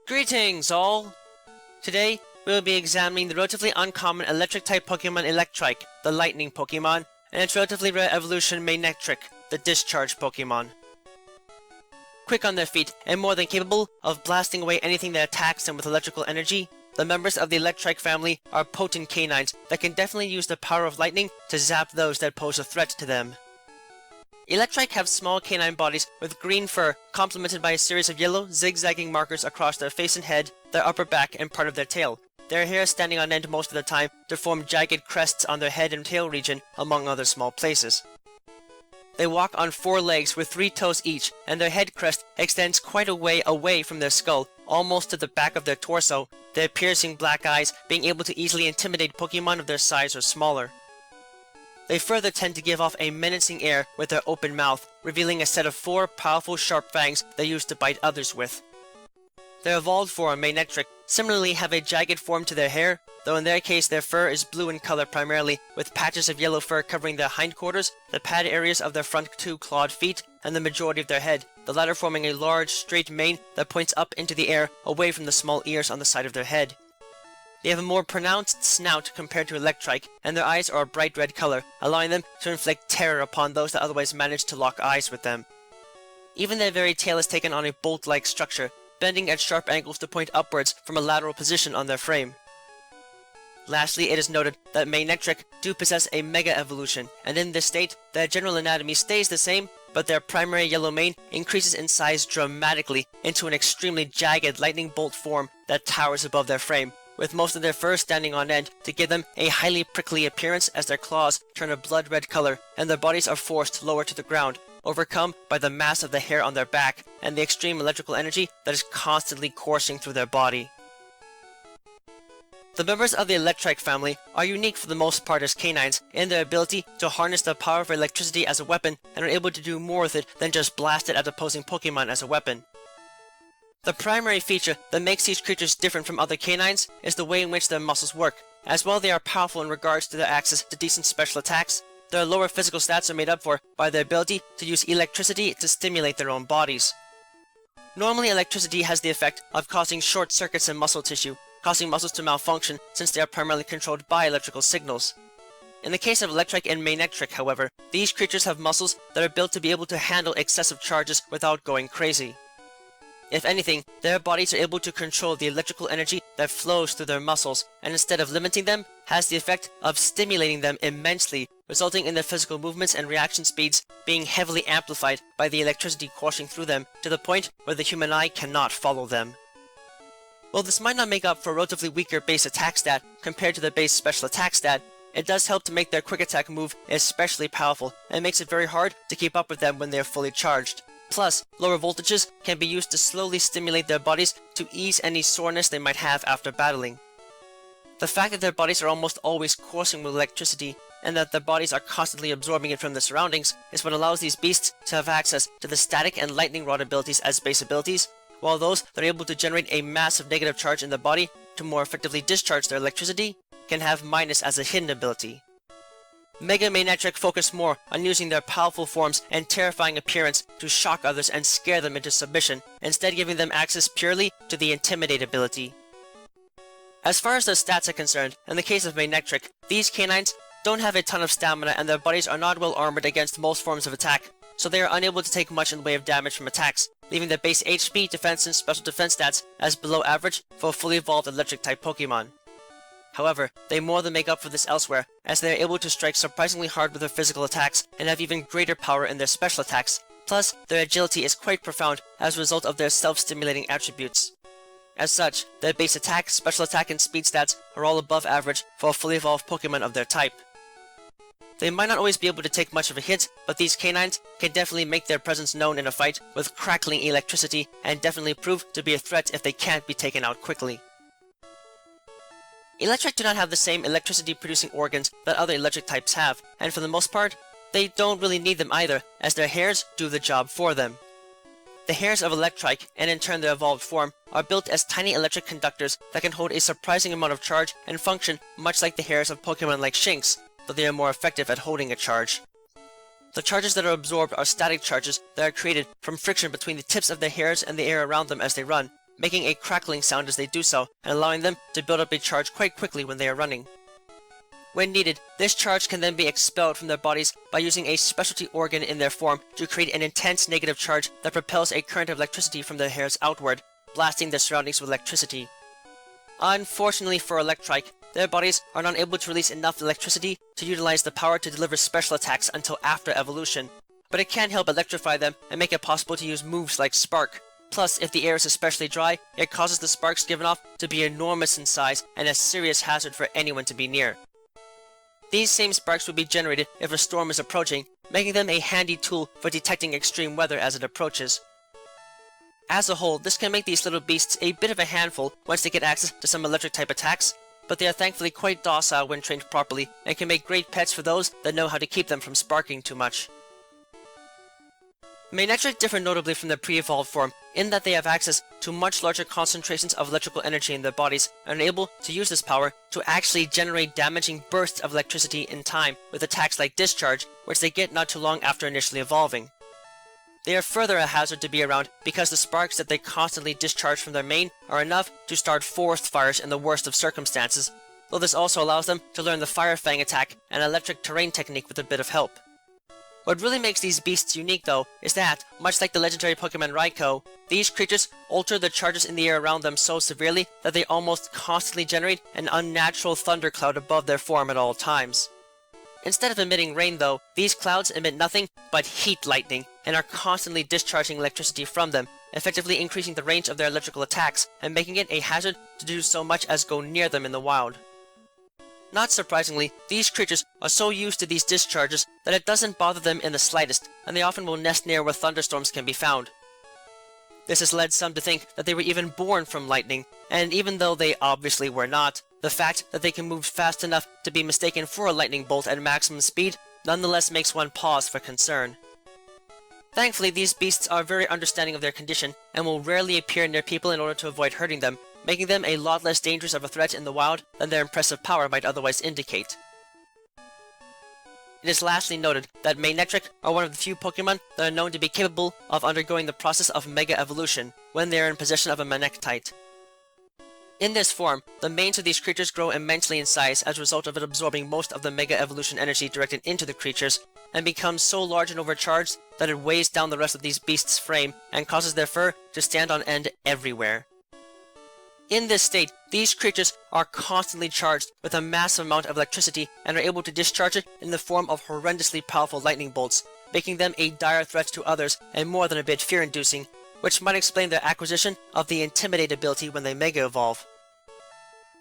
Greetings all! Today, we will be examining the relatively uncommon electric-type Pokemon Electrike, the Lightning Pokémon, and its relatively rare evolution Manectric, the Discharge Pokémon. Quick on their feet and more than capable of blasting away anything that attacks them with electrical energy, the members of the Electrike family are potent canines that can definitely use the power of lightning to zap those that pose a threat to them. Electrike have small canine bodies with green fur complemented by a series of yellow, zigzagging markers across their face and head, their upper back, and part of their tail. Their hair standing on end most of the time to form jagged crests on their head and tail region, among other small places. They walk on 4 legs with 3 toes each, and their head crest extends quite a way away from their skull, almost to the back of their torso, their piercing black eyes being able to easily intimidate Pokemon of their size or smaller. They further tend to give off a menacing air with their open mouth, revealing a set of 4 powerful sharp fangs they use to bite others with. Their evolved form, Manectric, similarly have a jagged form to their hair, though in their case their fur is blue in color primarily, with patches of yellow fur covering their hindquarters, the pad areas of their front 2 clawed feet, and the majority of their head, the latter forming a large, straight mane that points up into the air away from the small ears on the side of their head. They have a more pronounced snout compared to Electrike, and their eyes are a bright red color, allowing them to inflict terror upon those that otherwise manage to lock eyes with them. Even their very tail is taken on a bolt-like structure, bending at sharp angles to point upwards from a lateral position on their frame. Lastly, it is noted that Manectric do possess a Mega Evolution, and in this state, their general anatomy stays the same, but their primary yellow mane increases in size dramatically into an extremely jagged lightning bolt form that towers above their frame, with most of their fur standing on end to give them a highly prickly appearance as their claws turn a blood-red color and their bodies are forced lower to the ground, overcome by the mass of the hair on their back and the extreme electrical energy that is constantly coursing through their body. The members of the Electrike family are unique for the most part as canines in their ability to harness the power of electricity as a weapon and are able to do more with it than just blast it at opposing Pokemon as a weapon. The primary feature that makes these creatures different from other canines is the way in which their muscles work. As well, they are powerful in regards to their access to decent special attacks. Their lower physical stats are made up for by their ability to use electricity to stimulate their own bodies. Normally, electricity has the effect of causing short circuits in muscle tissue, causing muscles to malfunction since they are primarily controlled by electrical signals. In the case of Electrike and Manectric, however, these creatures have muscles that are built to be able to handle excessive charges without going crazy. If anything, their bodies are able to control the electrical energy that flows through their muscles, and instead of limiting them, has the effect of stimulating them immensely, resulting in their physical movements and reaction speeds being heavily amplified by the electricity coursing through them to the point where the human eye cannot follow them. While this might not make up for a relatively weaker base attack stat compared to their base special attack stat, it does help to make their quick attack move especially powerful, and makes it very hard to keep up with them when they are fully charged. Plus, lower voltages can be used to slowly stimulate their bodies to ease any soreness they might have after battling. The fact that their bodies are almost always coursing with electricity, and that their bodies are constantly absorbing it from their surroundings, is what allows these beasts to have access to the static and lightning rod abilities as base abilities, while those that are able to generate a massive negative charge in the body to more effectively discharge their electricity can have minus as a hidden ability. Mega Manectric focus more on using their powerful forms and terrifying appearance to shock others and scare them into submission, instead giving them access purely to the Intimidate ability. As far as their stats are concerned, in the case of Manectric, these canines don't have a ton of stamina and their bodies are not well armored against most forms of attack, so they are unable to take much in the way of damage from attacks, leaving their base HP, defense, and special defense stats as below average for a fully evolved Electric-type Pokemon. However, they more than make up for this elsewhere, as they are able to strike surprisingly hard with their physical attacks and have even greater power in their special attacks. Plus, their agility is quite profound as a result of their self-stimulating attributes. As such, their base attack, special attack, and speed stats are all above average for a fully evolved Pokemon of their type. They might not always be able to take much of a hit, but these canines can definitely make their presence known in a fight with crackling electricity and definitely prove to be a threat if they can't be taken out quickly. Electrike do not have the same electricity-producing organs that other electric types have, and for the most part, they don't really need them either, as their hairs do the job for them. The hairs of Electrike, and in turn their evolved form, are built as tiny electric conductors that can hold a surprising amount of charge and function much like the hairs of Pokemon like Shinx, though they are more effective at holding a charge. The charges that are absorbed are static charges that are created from friction between the tips of their hairs and the air around them as they run, making a crackling sound as they do so, and allowing them to build up a charge quite quickly when they are running. When needed, this charge can then be expelled from their bodies by using a specialty organ in their form to create an intense negative charge that propels a current of electricity from their hairs outward, blasting their surroundings with electricity. Unfortunately for Electrike, their bodies are not able to release enough electricity to utilize the power to deliver special attacks until after evolution, but it can help electrify them and make it possible to use moves like Spark. Plus, if the air is especially dry, it causes the sparks given off to be enormous in size and a serious hazard for anyone to be near. These same sparks would be generated if a storm is approaching, making them a handy tool for detecting extreme weather as it approaches. As a whole, this can make these little beasts a bit of a handful once they get access to some electric type attacks, but they are thankfully quite docile when trained properly and can make great pets for those that know how to keep them from sparking too much. Manectric differ notably from their pre-evolved form in that they have access to much larger concentrations of electrical energy in their bodies and are able to use this power to actually generate damaging bursts of electricity in time with attacks like Discharge, which they get not too long after initially evolving. They are further a hazard to be around because the sparks that they constantly discharge from their mane are enough to start forest fires in the worst of circumstances, though this also allows them to learn the Fire Fang attack and electric terrain technique with a bit of help. What really makes these beasts unique though is that, much like the legendary Pokemon Raikou, these creatures alter the charges in the air around them so severely that they almost constantly generate an unnatural thundercloud above their form at all times. Instead of emitting rain though, these clouds emit nothing but heat lightning and are constantly discharging electricity from them, effectively increasing the range of their electrical attacks and making it a hazard to do so much as go near them in the wild. Not surprisingly, these creatures are so used to these discharges that it doesn't bother them in the slightest, and they often will nest near where thunderstorms can be found. This has led some to think that they were even born from lightning, and even though they obviously were not, the fact that they can move fast enough to be mistaken for a lightning bolt at maximum speed nonetheless makes one pause for concern. Thankfully, these beasts are very understanding of their condition and will rarely appear near people in order to avoid hurting them, making them a lot less dangerous of a threat in the wild than their impressive power might otherwise indicate. It is lastly noted that Manectric are one of the few Pokemon that are known to be capable of undergoing the process of Mega Evolution when they are in possession of a Manectite. In this form, the manes of these creatures grow immensely in size as a result of it absorbing most of the Mega Evolution energy directed into the creatures, and becomes so large and overcharged that it weighs down the rest of these beasts' frame and causes their fur to stand on end everywhere. In this state, these creatures are constantly charged with a massive amount of electricity and are able to discharge it in the form of horrendously powerful lightning bolts, making them a dire threat to others and more than a bit fear-inducing, which might explain their acquisition of the Intimidate ability when they Mega Evolve.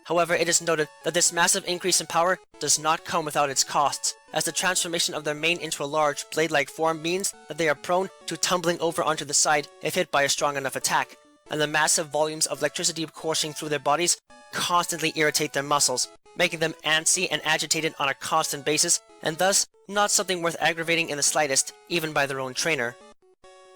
However, it is noted that this massive increase in power does not come without its costs, as the transformation of their mane into a large, blade-like form means that they are prone to tumbling over onto the side if hit by a strong enough attack, and the massive volumes of electricity coursing through their bodies constantly irritate their muscles, making them antsy and agitated on a constant basis, and thus not something worth aggravating in the slightest, even by their own trainer.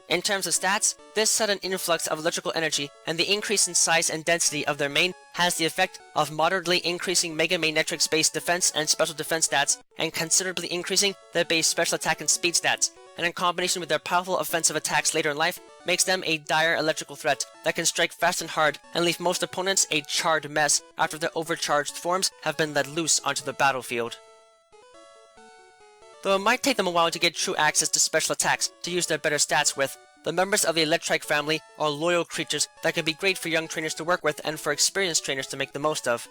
In terms of stats, this sudden influx of electrical energy and the increase in size and density of their mane has the effect of moderately increasing Mega Manectric's base defense and special defense stats, and considerably increasing their base special attack and speed stats, and in combination with their powerful offensive attacks later in life, makes them a dire electrical threat that can strike fast and hard and leave most opponents a charred mess after their overcharged forms have been let loose onto the battlefield. Though it might take them a while to get true access to special attacks to use their better stats with, the members of the Electrike family are loyal creatures that can be great for young trainers to work with and for experienced trainers to make the most of.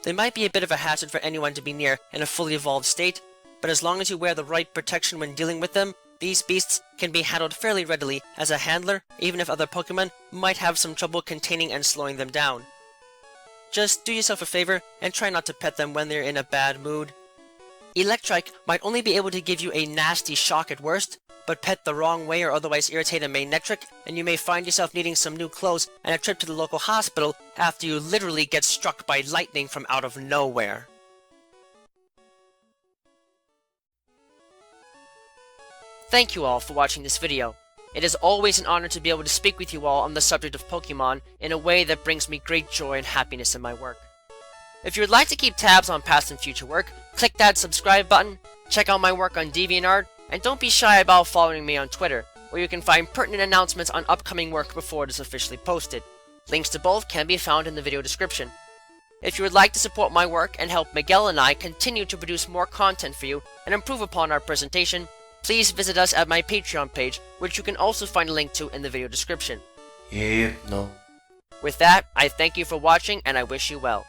They might be a bit of a hazard for anyone to be near in a fully evolved state, but as long as you wear the right protection when dealing with them, these beasts can be handled fairly readily as a handler, even if other Pokemon might have some trouble containing and slowing them down. Just do yourself a favor and try not to pet them when they're in a bad mood. Electrike might only be able to give you a nasty shock at worst, but pet the wrong way or otherwise irritate a Manectric, and you may find yourself needing some new clothes and a trip to the local hospital after you literally get struck by lightning from out of nowhere. Thank you all for watching this video. It is always an honor to be able to speak with you all on the subject of Pokemon in a way that brings me great joy and happiness in my work. If you would like to keep tabs on past and future work, click that subscribe button, check out my work on DeviantArt, and don't be shy about following me on Twitter, where you can find pertinent announcements on upcoming work before it is officially posted. Links to both can be found in the video description. If you would like to support my work and help Miguel and I continue to produce more content for you and improve upon our presentation, please visit us at my Patreon page, which you can also find a link to in the video description. Yeah, no. With that, I thank you for watching and I wish you well.